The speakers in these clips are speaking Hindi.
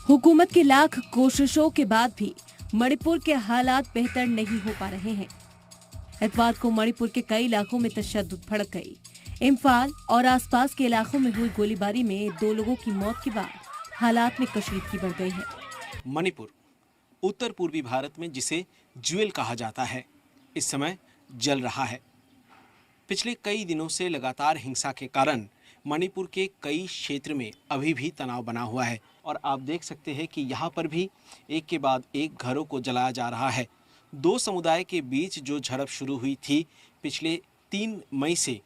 हुकूमत की लाख कोशिशों के बाद भी मणिपुर के हालात बेहतर नहीं हो पा रहे हैं। इतवार को मणिपुर के कई इलाकों में तशद्दुद भड़क गई। इम्फाल और आसपास के इलाकों में हुई गोलीबारी में 2 लोगों की मौत के बाद हालात में कशीदगी बढ़ गई है। मणिपुर उत्तर पूर्वी भारत में जिसे ज्वेल कहा जाता है, इस समय जल रहा है। पिछले कई दिनों से लगातार हिंसा के कारण मणिपुर के कई क्षेत्र में अभी भी तनाव बना हुआ है और आप देख सकते हैं कि यहाँ पर भी एक के बाद एक घरों को जलाया जा रहा है। 2 समुदाय के बीच जो झड़प शुरू हुई थी पिछले 3 मई से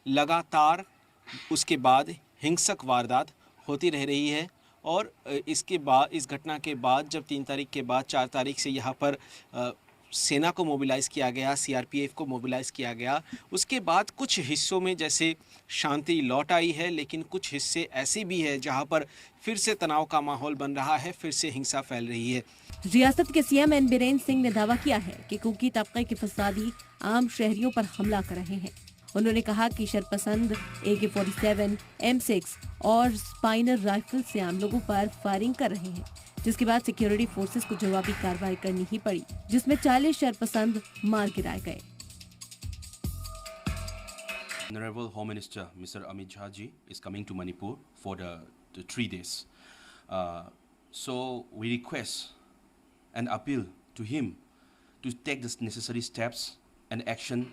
लगातार उसके बाद हिंसक वारदात होती रह रही है और इसके बाद इस घटना के बाद जब 3 तारीख के बाद 4 तारीख से यहाँ पर सेना को मोबिलाइज़ किया गया, सीआरपीएफ को मोबिलाइज़ किया गया, उसके बाद कुछ हिस्सों में जैसे शांति लौट आई है, लेकिन कुछ हिस्से ऐसे भी है जहां पर फिर से तनाव का माहौल बन रहा है, फिर से हिंसा फैल रही है। रियासत के सीएम एन बीरेन सिंह ने दावा किया है कि कुकी तबके के फसादी आम शहरियों पर हमला कर रहे हैं। उन्होंने कहा कि शरपसंद AK-47, M6 और स्पाइनर राइफल से आम लोगों पर फायरिंग कर रहे हैं, जिसके बाद सिक्योरिटी फोर्सेस को जवाबी कार्रवाई करनी ही पड़ी, जिसमें 40 शरपसंद मार गिराए गए। Honorable Home Minister Mr. Amit Shah ji is coming to Manipur for the 3 days. So we request and appeal to him to take the necessary steps and action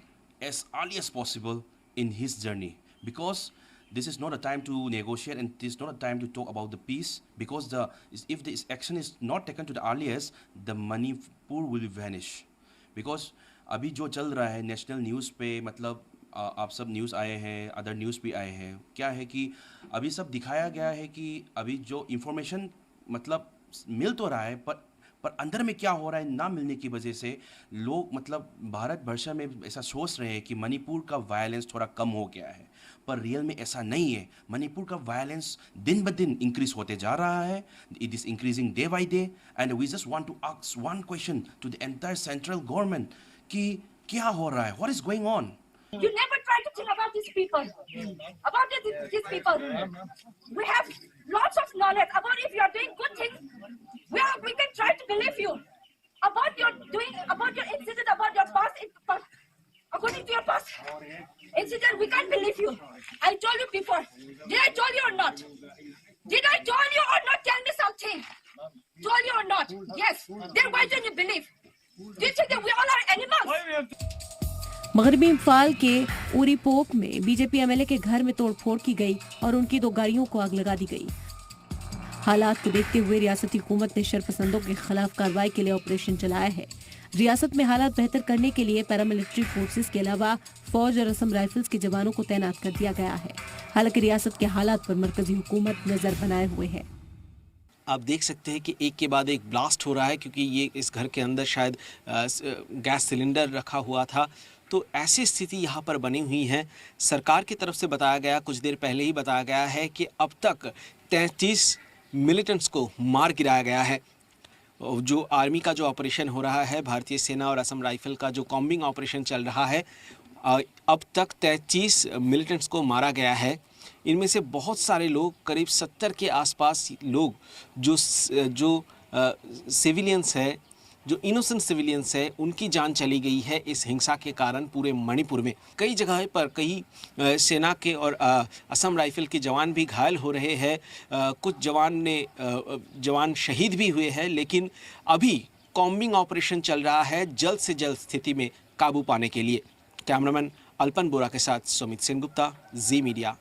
as early as possible in his journey, because this is not a time to negotiate and this is not a time to talk about the peace, because if this action is not taken to the earliest, the Manipur will vanish. Because अभी जो चल रहा है नेशनल न्यूज़ पे, मतलब आप सब न्यूज़ आए हैं, अदर न्यूज़ भी आए हैं, क्या है कि अभी सब दिखाया गया है कि अभी जो इन्फॉर्मेशन मतलब मिल तो रहा है पर अंदर में क्या हो रहा है ना मिलने की वजह से लोग मतलब भारत वर्ष में ऐसा सोच रहे हैं कि मणिपुर का वायलेंस थोड़ा कम हो गया है, पर रियल में ऐसा नहीं है। मणिपुर का वायलेंस दिन ब दिन इंक्रीज होते जा रहा है। It is increasing day by day and we just want to ask one question to the entire central government कि क्या हो रहा है, what is going on. You never try to think about these people, about these people. We have lots of knowledge about if you are doing good things. We can try to believe you about your doing, about your incident, about your past. According to your past incident, we can't believe you. I told you before. Did I tell you or not? Did I tell you or not? Tell me something. Told you or not? Yes. Then why don't you believe? Do you think that we all are animals? मगरबी इम्फाल के उरीपोक में बीजेपी एमएलए के घर में तोड़फोड़ की गई और उनकी 2 गाड़ियों को आग लगा दी गई। हालात को देखते हुए रियासती हुकूमत ने शरपसंदों के खिलाफ कार्रवाई के लिए ऑपरेशन चलाया है। रियासत में हालात बेहतर करने के लिए पैरामिलिट्री फोर्सेस के अलावा फौज और असम राइफल्स के जवानों को तैनात कर दिया गया है। हालांकि रियासत के हालात पर मरकजी हुकूमत नजर बनाए हुए है। आप देख सकते हैं कि एक के बाद एक ब्लास्ट हो रहा है, क्योंकि ये इस घर के अंदर शायद गैस सिलेंडर रखा हुआ था, तो ऐसी स्थिति यहाँ पर बनी हुई है। सरकार की तरफ से बताया गया, कुछ देर पहले ही बताया गया है कि अब तक 33 मिलिटेंट्स को मार गिराया गया है। जो आर्मी का जो ऑपरेशन हो रहा है, भारतीय सेना और असम राइफल का जो कॉम्बिंग ऑपरेशन चल रहा है, अब तक 33 मिलिटेंट्स को मारा गया है। इनमें से बहुत सारे लोग, करीब 70 के आसपास लोग जो सिविलियंस है, जो इनोसेंट सिविलियंस है, उनकी जान चली गई है इस हिंसा के कारण। पूरे मणिपुर में कई जगह पर कई सेना के और असम राइफल के जवान भी घायल हो रहे हैं। कुछ जवान शहीद भी हुए हैं, लेकिन अभी कॉम्बिंग ऑपरेशन चल रहा है जल्द से जल्द स्थिति में काबू पाने के लिए। कैमरामैन अल्पन बोरा के साथ सुमित सेनगुप्ता, जी मीडिया।